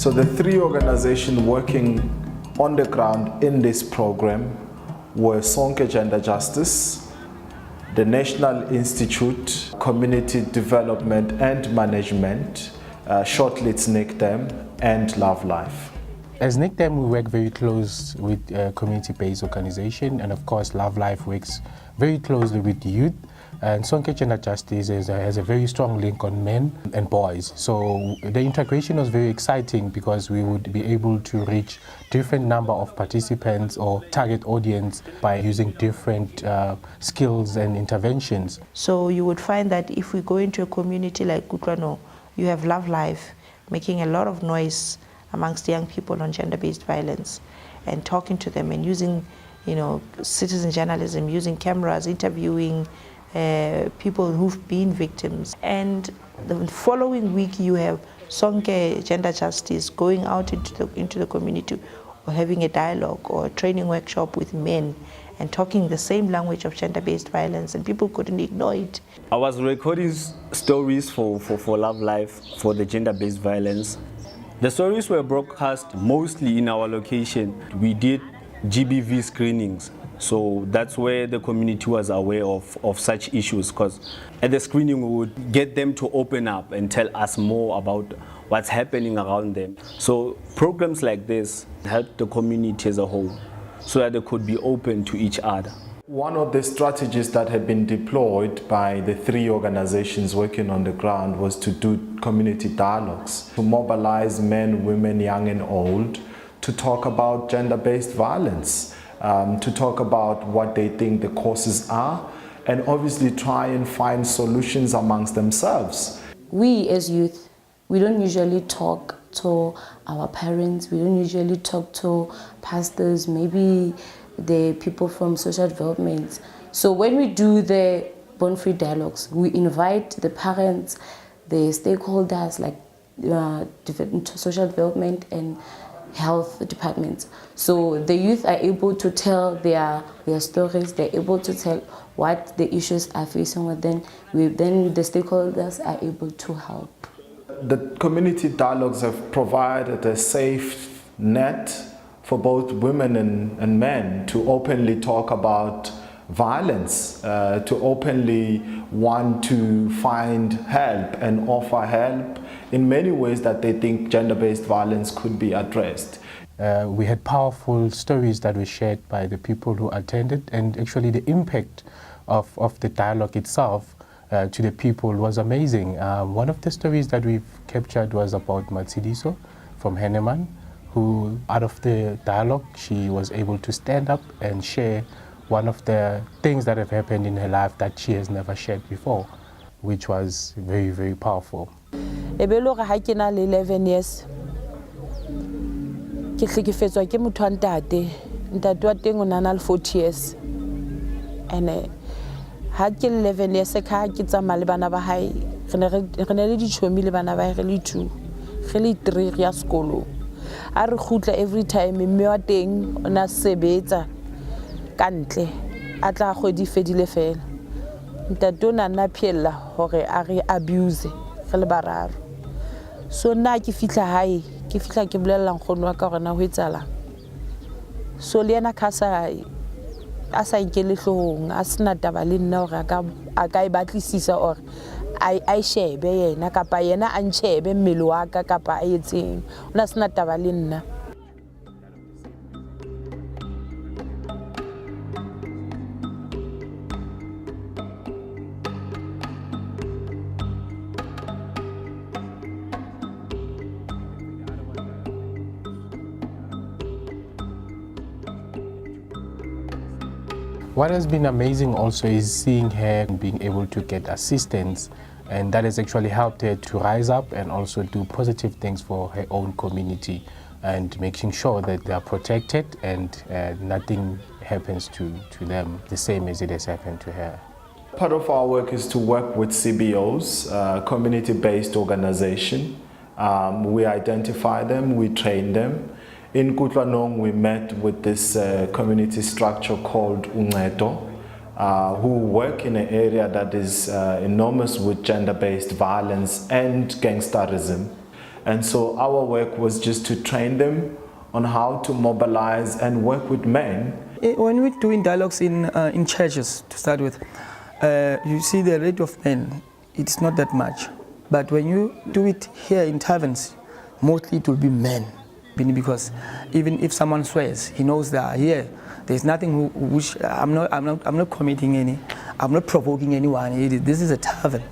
So the three organizations working on the ground in this program were Sonke Gender Justice, the National Institute, Community Development and Management, shortly it's Nicdam, and LoveLife. As Nicdam, we work very close with community-based organization, and of course LoveLife works very closely with the youth. And Sonke Gender Justice has a very strong link on men and boys. So the integration was very exciting because we would be able to reach different number of participants or target audience by using different skills and interventions. So you would find that if we go into a community like Kutlwano, you have LoveLife making a lot of noise amongst young people on gender-based violence and talking to them and using, citizen journalism, using cameras, interviewing people who've been victims. And the following week you have Sonke Gender Justice going out into the community or having a dialogue or a training workshop with men and talking the same language of gender-based violence, and people couldn't ignore it. I was recording stories for LoveLife for the gender-based violence. The stories were broadcast mostly in our location. We did GBV screenings. So that's where the community was aware of such issues, because at the screening we would get them to open up and tell us more about what's happening around them. So programs like this help the community as a whole so that they could be open to each other. One of the strategies that had been deployed by the three organizations working on the ground was to do community dialogues, to mobilize men, women, young and old, to talk about gender-based violence. To talk about what they think the causes are, and obviously try and find solutions amongst themselves. We as youth, we don't usually talk to our parents, we don't usually talk to pastors, maybe the people from social development. So when we do the bond-free dialogues, we invite the parents, the stakeholders like social development and health departments. So the youth are able to tell their stories, they're able to tell what the issues are facing with them. Then the stakeholders are able to help. The community dialogues have provided a safe net for both women and men to openly talk about violence, to openly want to find help and offer help in many ways that they think gender-based violence could be addressed. We had powerful stories that were shared by the people who attended, and actually the impact of the dialogue itself to the people was amazing. One of the stories that we've captured was about Matsidiso from Henneman, who out of the dialogue she was able to stand up and share one of the things that have happened in her life that she has never shared before, which was very, very powerful. Ebelo ga ke na le 11 years ke hlekefetswa ke motho ntate wa teng o nana le 40 years ene ha ke 11 years ka ke tsama le bana ba hae re ne le dichomi le bana ba hae re le 2 re le 3 ya sekolo a re khutla every time mme wa teng ona sebetsa kantle a tla kgwedi fedile fela ntate o nana phiela hore a re abuse re le bararo. So na ke fitla hae ke fitla ke bolella nkgono wa ka gore na ho etsala so le yena ka sa a sa nkele hlong a sena taba le nna hore a ka e batlisisa or a shebe yena kapa yena a ntshebe mmele wa ka kapa a etseng ona sena taba le nna. What has been amazing also is seeing her being able to get assistance, and that has actually helped her to rise up and also do positive things for her own community and making sure that they are protected and nothing happens to them the same as it has happened to her. Part of our work is to work with CBOs, community-based organization. We identify them, we train them. In Kutlwano, we met with this community structure called UNFPA, who work in an area that is enormous with gender-based violence and gangsterism. And so our work was just to train them on how to mobilize and work with men. When we're doing dialogues in churches, to start with, you see the rate of men, it's not that much. But when you do it here in taverns, mostly it will be men. Because even if someone swears, he knows that here, there's nothing which I'm not committing any, I'm not provoking anyone. This is a tavern.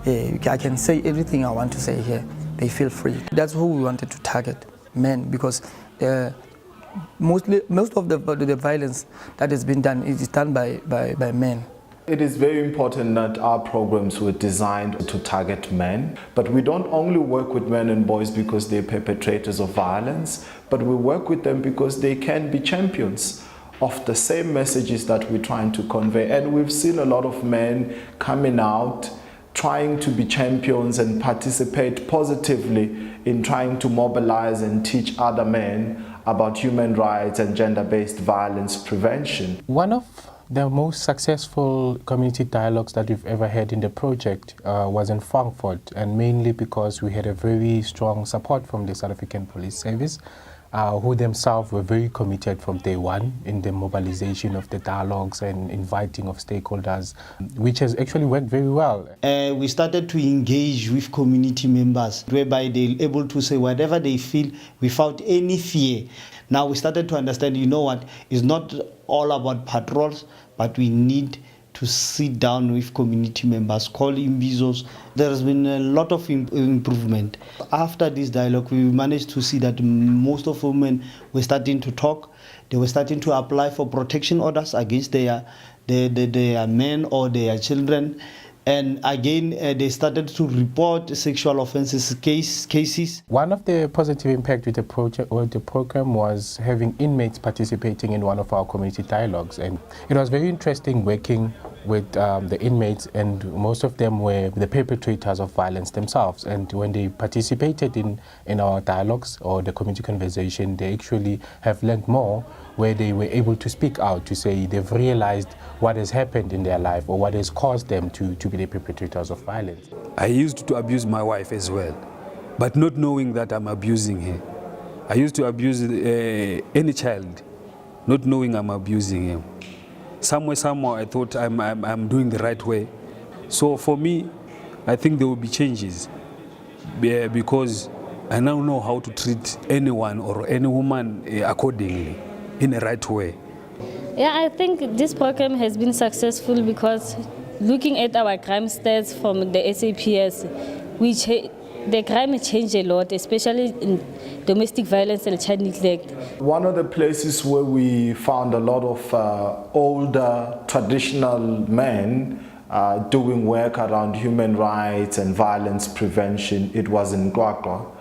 I can say everything I want to say here. They feel free. That's who we wanted to target, men, because most of the violence that has been done is done by men. It is very important that our programs were designed to target men, but we don't only work with men and boys because they're perpetrators of violence, but we work with them because they can be champions of the same messages that we're trying to convey. And we've seen a lot of men coming out trying to be champions and participate positively in trying to mobilize and teach other men about human rights and gender-based violence prevention. One of the most successful community dialogues that we've ever had in the project was in Frankfurt, and mainly because we had a very strong support from the South African Police Service, who themselves were very committed from day one in the mobilization of the dialogues and inviting of stakeholders, which has actually worked very well. We started to engage with community members, whereby they're able to say whatever they feel without any fear. Now we started to understand, you know what, it's not all about patrols, but we need to sit down with community members, call imbizos. There has been a lot of improvement. After this dialogue, we managed to see that most of women were starting to talk. They were starting to apply for protection orders against their men or their children. And again, they started to report sexual offenses cases. One of the positive impact with the project or the program was having inmates participating in one of our community dialogues, and it was very interesting working with the inmates, and most of them were the perpetrators of violence themselves. And when they participated in our dialogues or the community conversation, they actually have learned more, where they were able to speak out, to say they've realized what has happened in their life or what has caused them to be the perpetrators of violence. I used to abuse my wife as well, but not knowing that I'm abusing her. I used to abuse any child, not knowing I'm abusing him. Somehow I thought I'm doing the right way. So for me, I think there will be changes, because I now know how to treat anyone or any woman accordingly, in the right way. Yeah, I think this program has been successful because looking at our crime stats from the SAPS, the crime has changed a lot, especially in domestic violence and child neglect. One of the places where we found a lot of older traditional men doing work around human rights and violence prevention, it was in Kwakwa.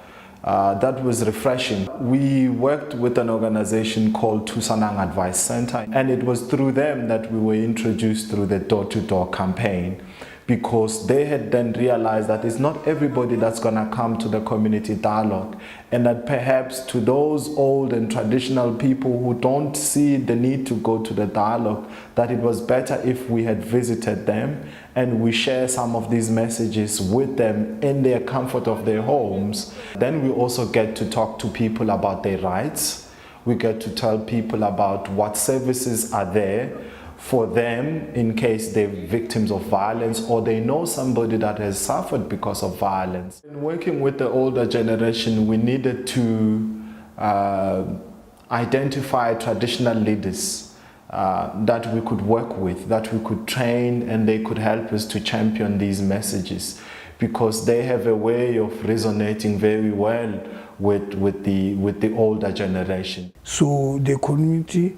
That was refreshing. We worked with an organization called Tusanang Advice Center, and it was through them that we were introduced through the door-to-door campaign, because they had then realized that it's not everybody that's going to come to the community dialogue, and that perhaps to those old and traditional people who don't see the need to go to the dialogue, that it was better if we had visited them and we share some of these messages with them in their comfort of their homes. Then we also get to talk to people about their rights. We get to tell people about what services are there for them in case they're victims of violence or they know somebody that has suffered because of violence. In working with the older generation, we needed to identify traditional leaders that we could work with, that we could train, and they could help us to champion these messages, because they have a way of resonating very well with the older generation. So the community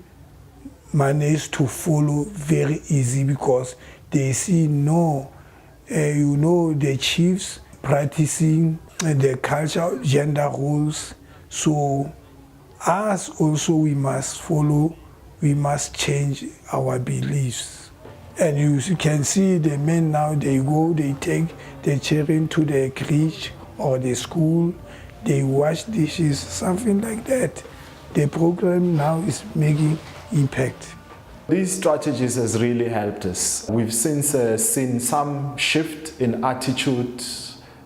managed to follow very easy, because they see the chiefs practicing the culture, gender roles. So us also, we must follow, we must change our beliefs. And you can see the men now, they go, they take the children to the creche or the school, they wash dishes, something like that. The program now is making impact. These strategies has really helped us. We've since seen some shift in attitude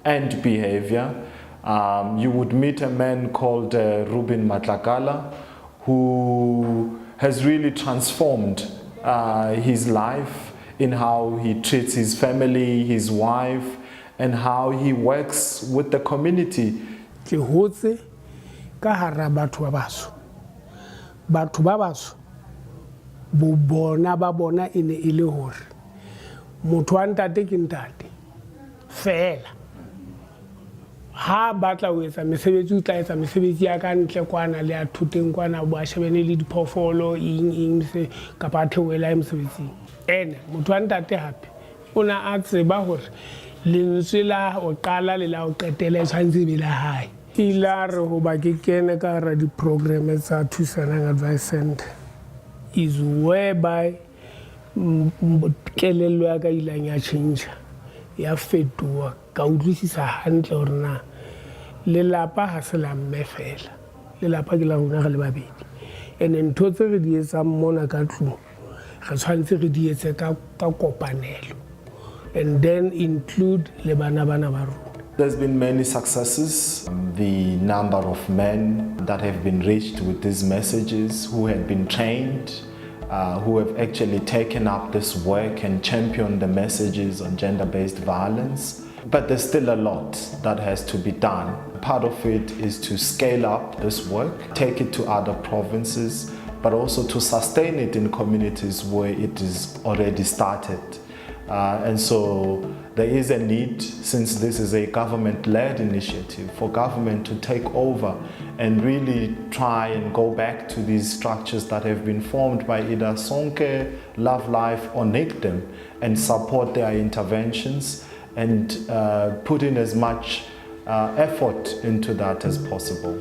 and behavior. You would meet a man called Ruben Matlakala, who has really transformed his life in how he treats his family, his wife, and how he works with the community. Ke hotse ka hara batho ba baso. Batho ba baso bo bona ba bona ene ile hore motho wa ntate ke ntate fela ha batla ho etsa mesebetsi o tla etsa mesebetsi ya ka ntle kwana le a thuteng kwana bo a shebene le diphoofolo ing se ka ba theoela mesebetsing ene motho wa ntate hape ona a tseba hore lentswe la o qala le la o qetela tshwantse be la hae ilare ho ba ke kene ka ra di program tsa thusanang advice center is whereby kelello ya ka ilang ya change ya fetoha ka utlwisisa hantle hore na lelapa ha se la mme fela lelapa ke la rona re le babedi ene ntho tse re di etsang mona ka tlung re tshwantse re di etse ka kopanelo and then include le bana ba rona. There's been many successes. The number of men that have been reached with these messages, who have been trained, who have actually taken up this work and championed the messages on gender-based violence. But there's still a lot that has to be done. Part of it is to scale up this work, take it to other provinces, but also to sustain it in communities where it is already started. And so there is a need, since this is a government-led initiative, for government to take over and really try and go back to these structures that have been formed by either Sonke, LoveLife or Nicdam and support their interventions and put in as much effort into that as possible.